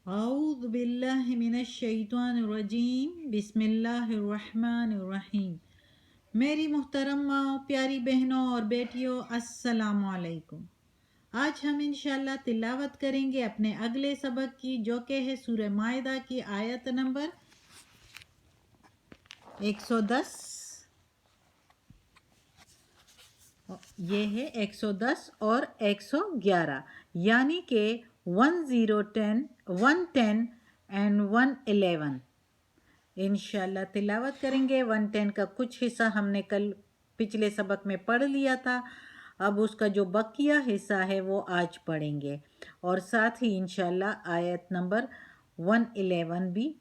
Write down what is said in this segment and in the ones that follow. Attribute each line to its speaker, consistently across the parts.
Speaker 1: اعوذ باللہ من الشیطان الرجیم بسم اللہ الرحمن الرحیم۔ میری محترم ماں، پیاری بہنوں اور بیٹیوں، السلام علیکم۔ آج ہم انشاءاللہ تلاوت کریں گے اپنے اگلے سبق کی، جو کہ ہے سورہ مائدہ کی آیت نمبر 110۔ یہ ہے 110 اور 111، یعنی کہ 110 110 اینڈ 111 انشاءاللہ تلاوت کریں گے۔ 110 کا کچھ حصہ ہم نے کل پچھلے سبق میں پڑھ لیا تھا، اب اس کا جو بقیہ حصہ ہے وہ آج پڑھیں گے، اور ساتھ ہی انشاءاللہ آیت نمبر 111 بھی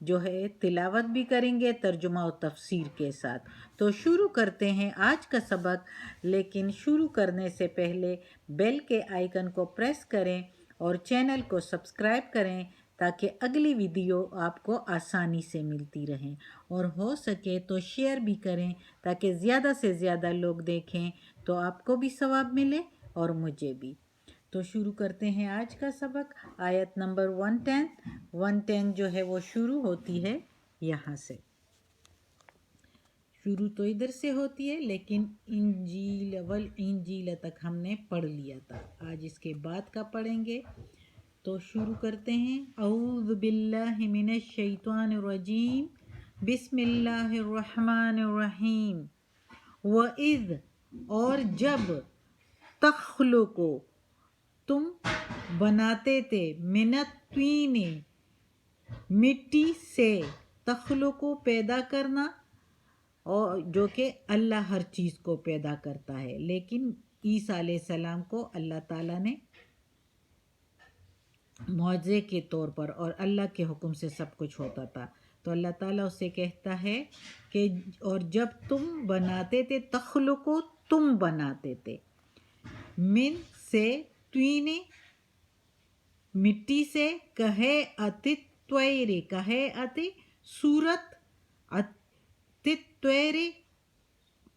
Speaker 1: جو ہے تلاوت بھی کریں گے، ترجمہ و تفسیر کے ساتھ۔ تو شروع کرتے ہیں آج کا سبق، لیکن شروع کرنے سے پہلے بیل کے آئیکن کو پریس کریں اور چینل کو سبسکرائب کریں تاکہ اگلی ویڈیو آپ کو آسانی سے ملتی رہیں، اور ہو سکے تو شیئر بھی کریں تاکہ زیادہ سے زیادہ لوگ دیکھیں تو آپ کو بھی ثواب ملے اور مجھے بھی۔ تو شروع کرتے ہیں آج کا سبق۔ آیت نمبر 110 جو ہے وہ شروع ہوتی ہے یہاں سے، شروع تو ادھر سے ہوتی ہے، لیکن انجیل والانجیل تک ہم نے پڑھ لیا تھا، آج اس کے بعد کا پڑھیں گے۔ تو شروع کرتے ہیں۔ اعوذ باللہ من الشیطان الرجیم بسم اللہ الرحمن الرحیم۔ وَإِذْ اور جب، تخلقو تم بناتے تھے، من الطین مٹی سے، تخلقو پیدا کرنا، اور جو کہ اللہ ہر چیز کو پیدا کرتا ہے، لیکن عیسیٰ علیہ السلام کو اللہ تعالیٰ نے معجزے کے طور پر، اور اللہ کے حکم سے سب کچھ ہوتا تھا، تو اللہ تعالیٰ اسے کہتا ہے کہ اور جب تم بناتے تھے، تخلقو تم بناتے تھے، من سے، طین مٹی سے، کہے اتی طویری کہے اتی صورت، اتی طویری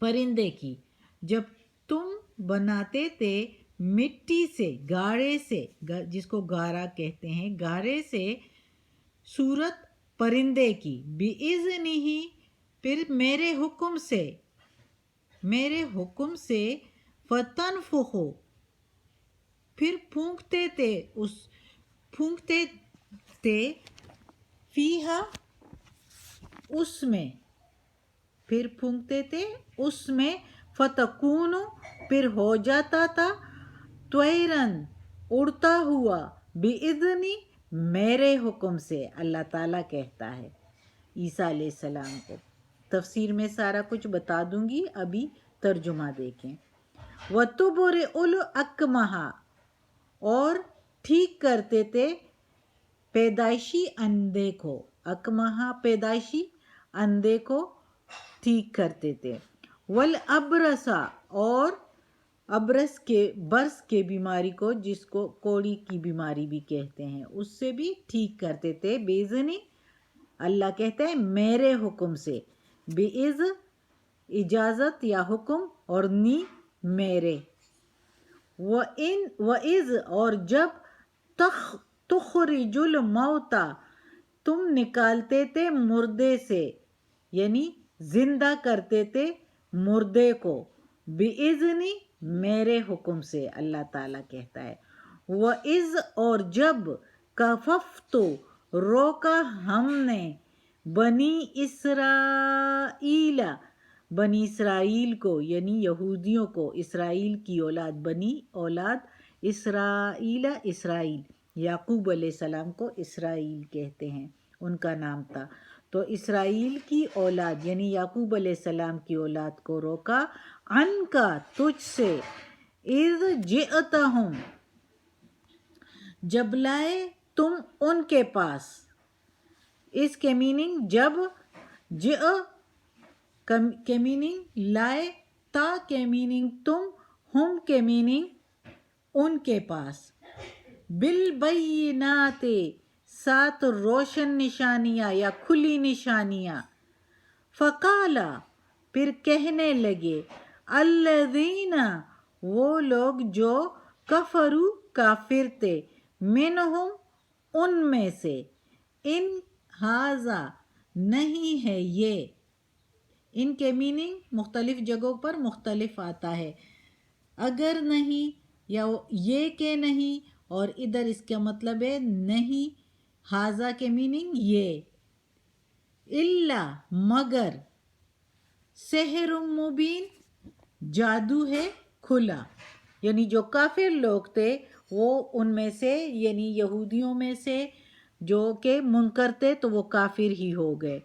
Speaker 1: پرندے کی، جب تم بناتے تھے مٹی سے، گارے سے، جس کو گارا کہتے ہیں، گارے سے صورت پرندے کی، بِإِذْنِهِ پھر میرے حکم سے، میرے حکم سے، فَتَنْفُخُ پھر پھونکتے تھے، فیہا اس میں، پھر پھونکتے تھے اس میں، فتکون پھر ہو جاتا تھا، طیرن اڑتا ہوا، باذنی میرے حکم سے، اللہ تعالیٰ کہتا ہے عیسیٰ علیہ السلام کو۔ تفسیر میں سارا کچھ بتا دوں گی، ابھی ترجمہ دیکھیں۔ وَتُبْرِئُ الْأَكْمَحَ اور ٹھیک کرتے تھے پیدائشی اندھے کو، اکمہا پیدائشی اندھے کو ٹھیک کرتے تھے، والابرس اور ابرس کے، برس کے بیماری کو، جس کو کوڑی کی بیماری بھی کہتے ہیں، اس سے بھی ٹھیک کرتے تھے، بیزنی اللہ کہتے ہیں میرے حکم سے، بیز اجازت یا حکم، اور نی میرے۔ وَإِذْ اور جب، تخرج الموتى تم نکالتے تھے مردے سے، یعنی زندہ کرتے تھے مردے کو، بِإِذْنِ میرے حکم سے، اللہ تعالیٰ کہتا ہے۔ وَإِذْ اور جب، کَفَفْتُ روکا ہم نے، بنی اسرائیل بنی اسرائیل کو، یعنی یہودیوں کو، اسرائیل کی اولاد، بنی اولاد اسرائیل، اسرائیل یعقوب علیہ السلام کو اسرائیل کہتے ہیں، ان کا نام تھا، تو اسرائیل کی اولاد یعنی یعقوب علیہ السلام کی اولاد کو روکا، ان کا تجھ سے، اذ جئتہم جب لائے تم ان کے پاس، اس کے میننگ جب، جئ کے میننگ لائے، تا کے میننگ تم، ہم کے میننگ ان کے پاس، بالبینات سات روشن نشانیاں یا کھلی نشانیاں، فقالا پھر کہنے لگے، الذین وہ لوگ جو، کفروا کافر تھے، منہم ان میں سے، ان ہاذا نہیں ہے یہ، ان کے میننگ مختلف جگہوں پر مختلف آتا ہے، اگر نہیں یا یہ کہ نہیں، اور ادھر اس کا مطلب ہے نہیں، ہاذا کے میننگ یہ، الا مگر، سحر مبین جادو ہے کھلا، یعنی جو کافر لوگ تھے وہ ان میں سے، یعنی یہودیوں میں سے جو کہ منکر تھے تو وہ کافر ہی ہو گئے،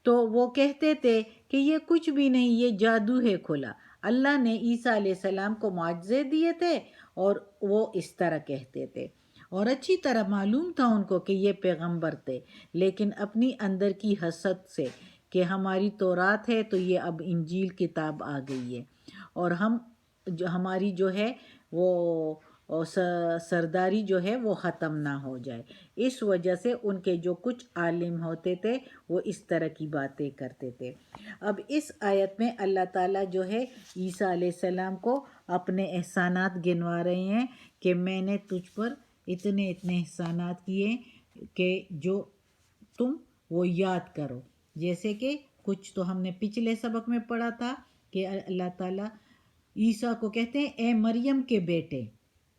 Speaker 1: تو وہ کہتے تھے کہ یہ کچھ بھی نہیں، یہ جادو ہے کھلا۔ اللہ نے عیسیٰ علیہ السلام کو معجزے دیے تھے اور وہ اس طرح کہتے تھے، اور اچھی طرح معلوم تھا ان کو کہ یہ پیغمبر تھے، لیکن اپنی اندر کی حسد سے کہ ہماری تورات ہے تو یہ اب انجیل کتاب آ گئی ہے، اور ہماری جو ہے وہ سرداری جو ہے وہ ختم نہ ہو جائے، اس وجہ سے ان کے جو کچھ عالم ہوتے تھے وہ اس طرح کی باتیں کرتے تھے۔ اب اس آیت میں اللہ تعالیٰ جو ہے عیسیٰ علیہ السلام کو اپنے احسانات گنوا رہے ہیں کہ میں نے تجھ پر اتنے احسانات کیے کہ جو تم وہ یاد کرو، جیسے کہ کچھ تو ہم نے پچھلے سبق میں پڑھا تھا کہ اللہ تعالیٰ عیسیٰ کو کہتے ہیں اے مریم کے بیٹے،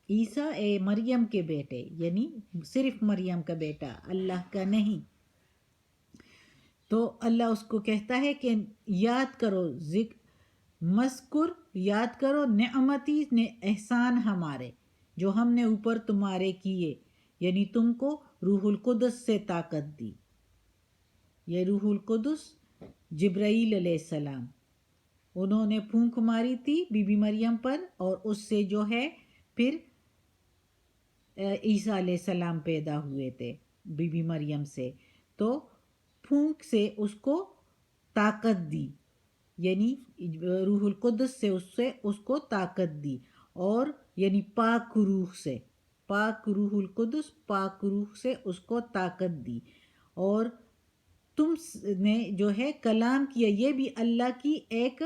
Speaker 1: عیسیٰ اے مریم کے بیٹے، یعنی صرف مریم کا بیٹا، اللہ کا نہیں، تو اللہ اس کو کہتا ہے کہ یاد کرو، مذکر، یاد کرو نعمتی، احسان ہمارے جو ہم نے اوپر تمہارے کیے، یعنی تم کو روح القدس سے طاقت دی، یہ روح القدس جبرائیل علیہ السلام، انہوں نے پھونک ماری تھی بی بی مریم پر، اور اس سے جو ہے پھر عیسیٰ علیہ السلام پیدا ہوئے تھے بی بی مریم سے، تو پھونک سے اس کو طاقت دی، یعنی روح القدس سے اس کو طاقت دی، اور یعنی پاک روح سے، پاک روح القدس، پاک روح سے اس کو طاقت دی، اور تم نے جو ہے کلام کیا، یہ بھی اللہ کی ایک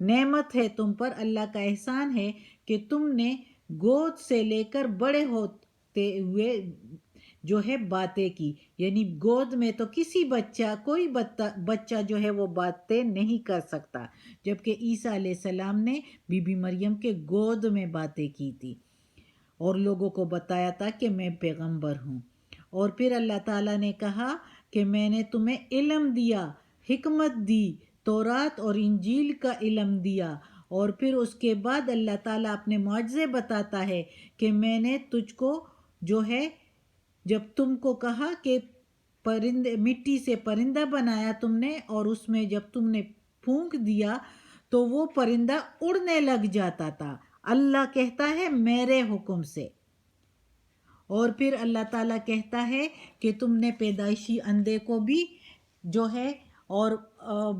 Speaker 1: نعمت ہے تم پر، اللہ کا احسان ہے کہ تم نے گود سے لے کر بڑے ہوتے ہوئے جو ہے باتیں کی، یعنی گود میں تو کسی کوئی بچہ جو ہے وہ باتیں نہیں کر سکتا، جبکہ عیسیٰ علیہ السلام نے بی بی مریم کے گود میں باتیں کی تھی اور لوگوں کو بتایا تھا کہ میں پیغمبر ہوں۔ اور پھر اللہ تعالیٰ نے کہا کہ میں نے تمہیں علم دیا، حکمت دی، تورات اور انجیل کا علم دیا، اور پھر اس کے بعد اللہ تعالیٰ اپنے معجزے بتاتا ہے کہ میں نے تجھ کو جو ہے، جب تم کو کہا کہ مٹی سے پرندہ بنایا تم نے، اور اس میں جب تم نے پھونک دیا تو وہ پرندہ اڑنے لگ جاتا تھا، اللہ کہتا ہے میرے حکم سے، اور پھر اللہ تعالیٰ کہتا ہے کہ تم نے پیدائشی اندھے کو بھی جو ہے، اور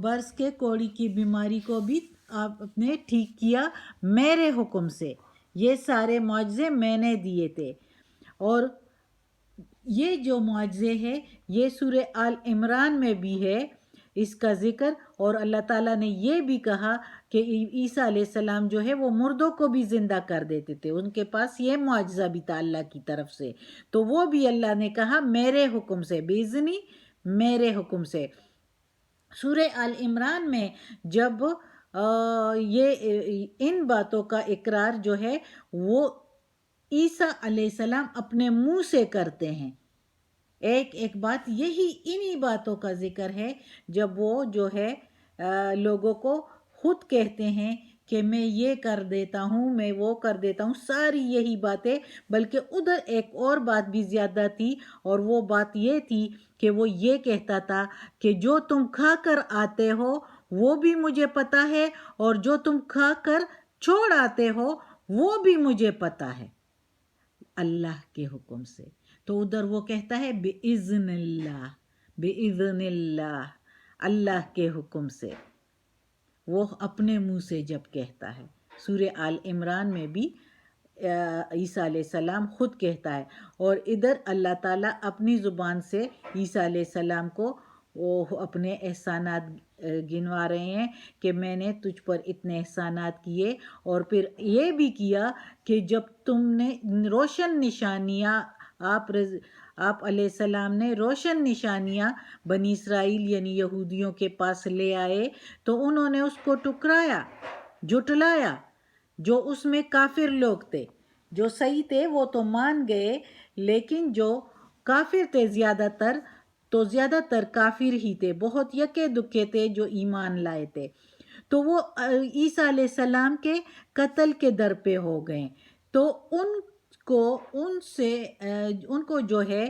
Speaker 1: برس کے کوڑی کی بیماری کو بھی آپ نے ٹھیک کیا میرے حکم سے، یہ سارے معجزے میں نے دیے تھے۔ اور یہ جو معجزے ہے یہ سورہ آل عمران میں بھی ہے اس کا ذکر، اور اللہ تعالیٰ نے یہ بھی کہا کہ عیسیٰ علیہ السلام جو ہے وہ مردوں کو بھی زندہ کر دیتے تھے، ان کے پاس یہ معجزہ بھی تھا اللہ کی طرف سے، تو وہ بھی اللہ نے کہا میرے حکم سے، بِإِذْنِ، میرے حکم سے۔ سورہ آل عمران میں جب یہ ان باتوں کا اقرار جو ہے وہ عیسیٰ علیہ السلام اپنے منہ سے کرتے ہیں، ایک بات یہی انہی باتوں کا ذکر ہے جب وہ جو ہے لوگوں کو خود کہتے ہیں کہ میں یہ کر دیتا ہوں، میں وہ کر دیتا ہوں، ساری یہی باتیں، بلکہ ادھر ایک اور بات بھی زیادہ تھی، اور وہ بات یہ تھی کہ وہ یہ کہتا تھا کہ جو تم کھا کر آتے ہو وہ بھی مجھے پتہ ہے، اور جو تم کھا کر چھوڑ آتے ہو وہ بھی مجھے پتہ ہے، اللہ کے حکم سے۔ تو ادھر وہ کہتا ہے بِإِذْنِ اللہ، بِإِذْنِ اللہ، اللہ کے حکم سے، وہ اپنے منہ سے جب کہتا ہے۔ سورہ آل عمران میں بھی عیسیٰ علیہ السلام خود کہتا ہے، اور ادھر اللہ تعالیٰ اپنی زبان سے عیسیٰ علیہ السلام کو وہ اپنے احسانات گنوا رہے ہیں کہ میں نے تجھ پر اتنے احسانات کیے، اور پھر یہ بھی کیا کہ جب تم نے روشن نشانیاں آپ علیہ السلام نے روشن نشانیاں بنی اسرائیل یعنی یہودیوں کے پاس لے آئے تو انہوں نے اس کو ٹکرایا، جھٹلایا۔ جو اس میں کافر لوگ تھے، جو صحیح تھے وہ تو مان گئے، لیکن جو کافر تھے زیادہ تر کافر ہی تھے، بہت یکے دکے تھے جو ایمان لائے تھے، تو وہ عیسیٰ علیہ السلام کے قتل کے در پہ ہو گئے۔ تو ان کو جو ہے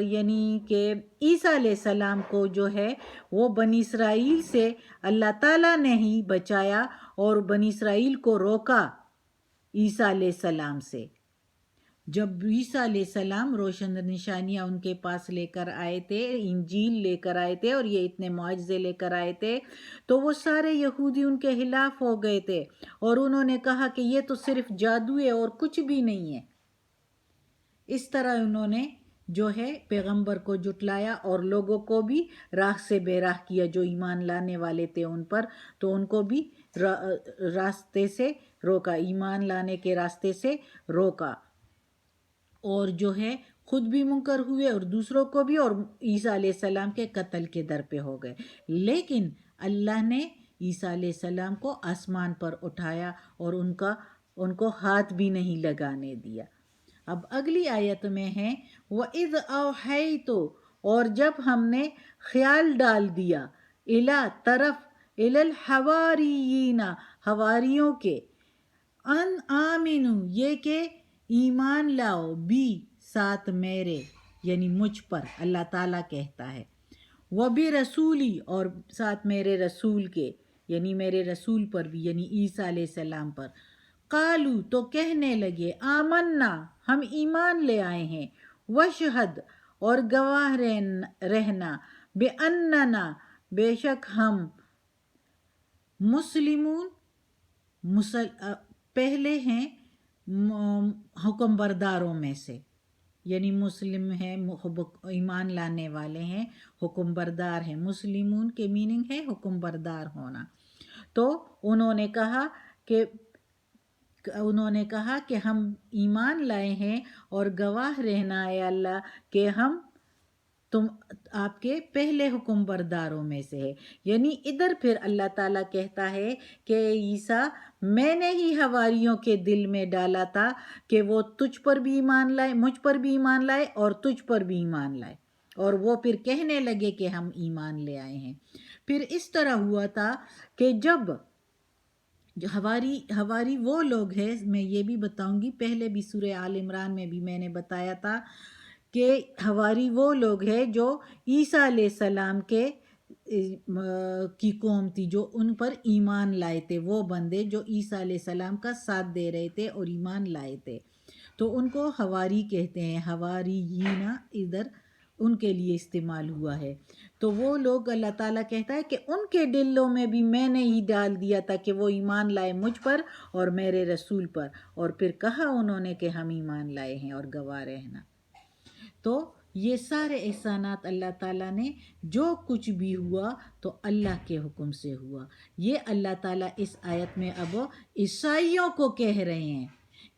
Speaker 1: یعنی کہ عیسیٰ علیہ السلام کو جو ہے وہ بنی اسرائیل سے اللہ تعالیٰ نے ہی بچایا اور بنی اسرائیل کو روکا عیسیٰ علیہ السلام سے۔ جب عیسیٰ علیہ السلام روشن نشانیاں ان کے پاس لے کر آئے تھے، انجیل لے کر آئے تھے اور یہ اتنے معجزے لے کر آئے تھے، تو وہ سارے یہودی ان کے خلاف ہو گئے تھے اور انہوں نے کہا کہ یہ تو صرف جادو ہے اور کچھ بھی نہیں ہے۔ اس طرح انہوں نے جو ہے پیغمبر کو جھٹلایا اور لوگوں کو بھی راہ سے بے راہ کیا، جو ایمان لانے والے تھے ان پر، تو ان کو بھی راستے سے روکا، ایمان لانے کے راستے سے روکا، اور جو ہے خود بھی منکر ہوئے اور دوسروں کو بھی، اور عیسیٰ علیہ السلام کے قتل کے در پہ ہو گئے۔ لیکن اللہ نے عیسیٰ علیہ السلام کو آسمان پر اٹھایا اور ان کو ہاتھ بھی نہیں لگانے دیا۔ اب اگلی آیت میں ہے وَإِذْ أَوْحَيْتُ، اور جب ہم نے خیال ڈال دیا، إِلَى الْحَوَارِيِّينَ، حواریوں کے، ان آمنو، یہ کہ ایمان لاؤ، بھی ساتھ میرے یعنی مجھ پر، اللہ تعالیٰ کہتا ہے، وَبِرَسُولِي، اور ساتھ میرے رسول کے یعنی میرے رسول پر بھی یعنی عیسیٰ علیہ السلام پر، قالو، تو کہنے لگے، آمنا، ہم ایمان لے آئے ہیں، وشہد، اور گواہ رہنا، بِأَنَّنَا، بے شک ہم، مسلمون، پہلے ہیں حکم برداروں میں سے، یعنی مسلم ہیں، ایمان لانے والے ہیں، حکم بردار ہیں۔ مسلمون کے میننگ ہے حکم بردار ہونا۔ تو انہوں نے کہا کہ ہم ایمان لائے ہیں اور گواہ رہنا ہے اللہ کہ ہم آپ کے پہلے حکم برداروں میں سے ہے۔ یعنی ادھر پھر اللہ تعالیٰ کہتا ہے کہ عیسیٰ، میں نے ہی حواریوں کے دل میں ڈالا تھا کہ وہ تجھ پر بھی ایمان لائے، مجھ پر بھی ایمان لائے اور تجھ پر بھی ایمان لائے، اور وہ پھر کہنے لگے کہ ہم ایمان لے آئے ہیں۔ پھر اس طرح ہوا تھا کہ جب حواری وہ لوگ ہیں، میں یہ بھی بتاؤں گی، پہلے بھی سورہ آل عمران میں بھی میں نے بتایا تھا کہ حواری وہ لوگ ہیں جو عیسیٰ علیہ السلام کی قوم تھی، جو ان پر ایمان لائے تھے، وہ بندے جو عیسیٰ علیہ السلام کا ساتھ دے رہے تھے اور ایمان لائے تھے، تو ان کو حواری کہتے ہیں۔ حواریین ادھر ان کے لیے استعمال ہوا ہے۔ تو وہ لوگ اللہ تعالیٰ کہتا ہے کہ ان کے دلوں میں بھی میں نے ہی ڈال دیا تھا کہ وہ ایمان لائے مجھ پر اور میرے رسول پر، اور پھر کہا انہوں نے کہ ہم ایمان لائے ہیں اور گواہ رہنا۔ تو یہ سارے احسانات اللہ تعالیٰ نے، جو کچھ بھی ہوا تو اللہ کے حکم سے ہوا۔ یہ اللہ تعالیٰ اس آیت میں اب عیسائیوں کو کہہ رہے ہیں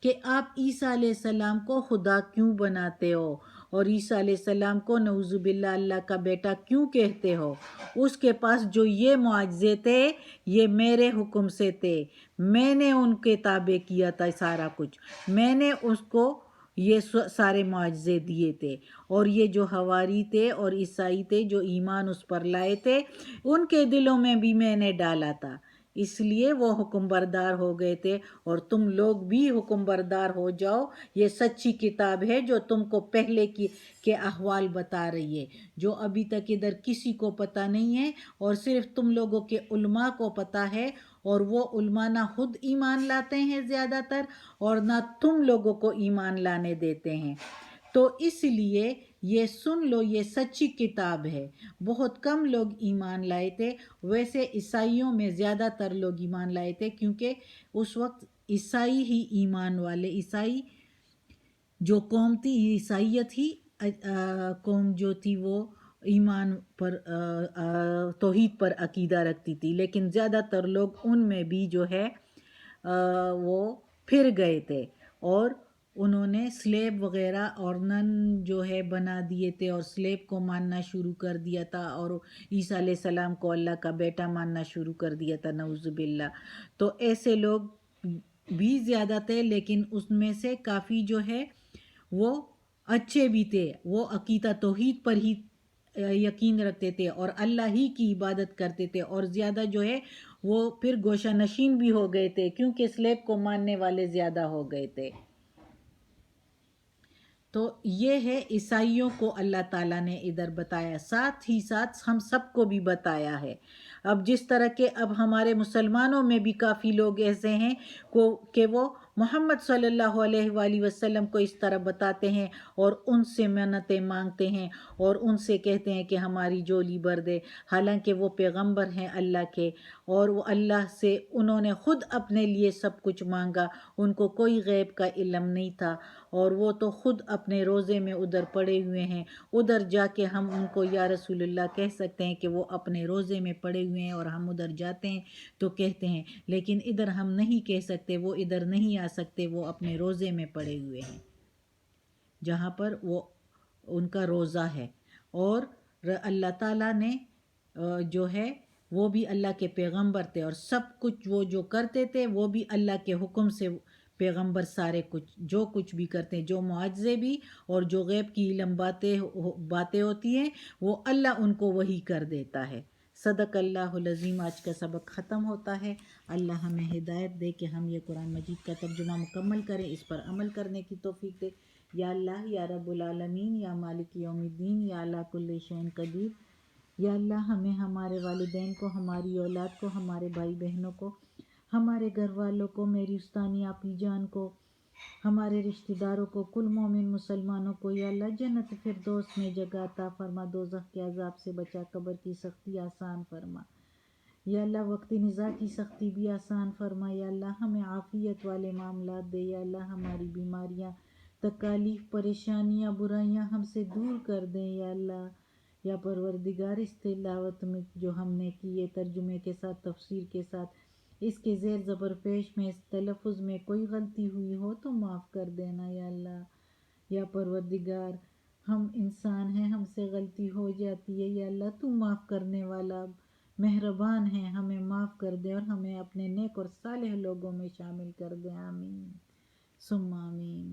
Speaker 1: کہ آپ عیسیٰ علیہ السلام کو خدا کیوں بناتے ہو، اور عیسیٰ علیہ السلام کو نعوذ باللہ اللہ کا بیٹا کیوں کہتے ہو؟ اس کے پاس جو یہ معجزے تھے یہ میرے حکم سے تھے، میں نے ان کے تابع کیا تھا سارا کچھ، میں نے اس کو یہ سارے معجزے دیے تھے، اور یہ جو حواری تھے اور عیسائی تھے جو ایمان اس پر لائے تھے، ان کے دلوں میں بھی میں نے ڈالا تھا، اس لیے وہ حکم بردار ہو گئے تھے، اور تم لوگ بھی حکم بردار ہو جاؤ۔ یہ سچی کتاب ہے جو تم کو پہلے کے احوال بتا رہی ہے، جو ابھی تک ادھر کسی کو پتہ نہیں ہے، اور صرف تم لوگوں کے علماء کو پتہ ہے، اور وہ علماء نہ خود ایمان لاتے ہیں زیادہ تر، اور نہ تم لوگوں کو ایمان لانے دیتے ہیں۔ تو اس لیے یہ سن لو، یہ سچی کتاب ہے۔ بہت کم لوگ ایمان لائے تھے، ویسے عیسائیوں میں زیادہ تر لوگ ایمان لائے تھے، کیونکہ اس وقت عیسائی ہی ایمان والے، عیسائی جو قوم تھی، عیسائیت ہی قوم جو تھی وہ ایمان پر، توحید پر عقیدہ رکھتی تھی، لیکن زیادہ تر لوگ ان میں بھی جو ہے وہ پھر گئے تھے، اور انہوں نے سلیب وغیرہ اور نن جو ہے بنا دیے تھے اور سلیب کو ماننا شروع کر دیا تھا اور عیسیٰ علیہ السلام کو اللہ کا بیٹا ماننا شروع کر دیا تھا، نعوذ باللہ. تو ایسے لوگ بھی زیادہ تھے، لیکن اس میں سے کافی جو ہے وہ اچھے بھی تھے، وہ عقیدہ توحید پر ہی یقین رکھتے تھے اور اللہ ہی کی عبادت کرتے تھے، اور زیادہ جو ہے وہ پھر گوشہ نشین بھی ہو گئے تھے کیونکہ سلیب کو ماننے والے زیادہ ہو گئے تھے. تو یہ ہے عیسائیوں کو اللہ تعالیٰ نے ادھر بتایا، ساتھ ہی ساتھ ہم سب کو بھی بتایا ہے. اب جس طرح کہ اب ہمارے مسلمانوں میں بھی کافی لوگ ایسے ہیں کہ وہ محمد صلی اللہ علیہ وآلہ وسلم کو اس طرح بتاتے ہیں اور ان سے منتیں مانگتے ہیں اور ان سے کہتے ہیں کہ ہماری جولی بھر دے، حالانکہ وہ پیغمبر ہیں اللہ کے اور وہ اللہ سے انہوں نے خود اپنے لیے سب کچھ مانگا، ان کو کوئی غیب کا علم نہیں تھا اور وہ تو خود اپنے روزے میں ادھر پڑے ہوئے ہیں. ادھر جا کے ہم ان کو یا رسول اللہ کہہ سکتے ہیں کہ وہ اپنے روزے میں پڑے ہوئے ہیں اور ہم ادھر جاتے ہیں تو کہتے ہیں، لیکن ادھر ہم نہیں کہہ سکتے، وہ ادھر نہیں آ سکتے، وہ اپنے روزے میں پڑے ہوئے ہیں جہاں پر وہ ان کا روزہ ہے. اور اللہ تعالیٰ نے جو ہے وہ بھی اللہ کے پیغمبر تھے اور سب کچھ وہ جو کرتے تھے وہ بھی اللہ کے حکم سے پیغمبر سارے کچھ جو کچھ بھی کرتے ہیں، جو معجزے بھی اور جو غیب کی علم باتیں ہوتی ہیں وہ اللہ ان کو وہی کر دیتا ہے. صدق اللہ العظیم. آج کا سبق ختم ہوتا ہے. اللہ ہمیں ہدایت دے کہ ہم یہ قرآن مجید کا ترجمہ مکمل کریں، اس پر عمل کرنے کی توفیق دے. یا اللہ یا رب العالمین یا مالک یوم الدین یا اللہ کل شیء قدیر. یا اللہ ہمیں، ہمارے والدین کو، ہماری اولاد کو، ہمارے بھائی بہنوں کو، ہمارے گھر والوں کو، میری استانی آپی جان کو، ہمارے رشتہ داروں کو، کل مومن مسلمانوں کو یا اللہ جنت فردوس میں جگہ عطا فرما، دوزخ کے عذاب سے بچا، قبر کی سختی آسان فرما. یا اللہ وقت نزاع کی سختی بھی آسان فرما. یا اللہ ہمیں عافیت والے معاملات دے. یا اللہ ہماری بیماریاں، تکالیف، پریشانیاں، برائیاں ہم سے دور کر دیں. یا اللہ یا پروردگار اس تلاوت میں جو ہم نے کی ہے ترجمے کے ساتھ، تفسیر کے ساتھ، اس کے زیر زبر پیش میں، اس تلفظ میں کوئی غلطی ہوئی ہو تو معاف کر دینا. یا اللہ یا پروردگار ہم انسان ہیں، ہم سے غلطی ہو جاتی ہے. یا اللہ تو معاف کرنے والا مہربان ہے، ہمیں معاف کر دے اور ہمیں اپنے نیک اور صالح لوگوں میں شامل کر دے. آمین ثم آمین.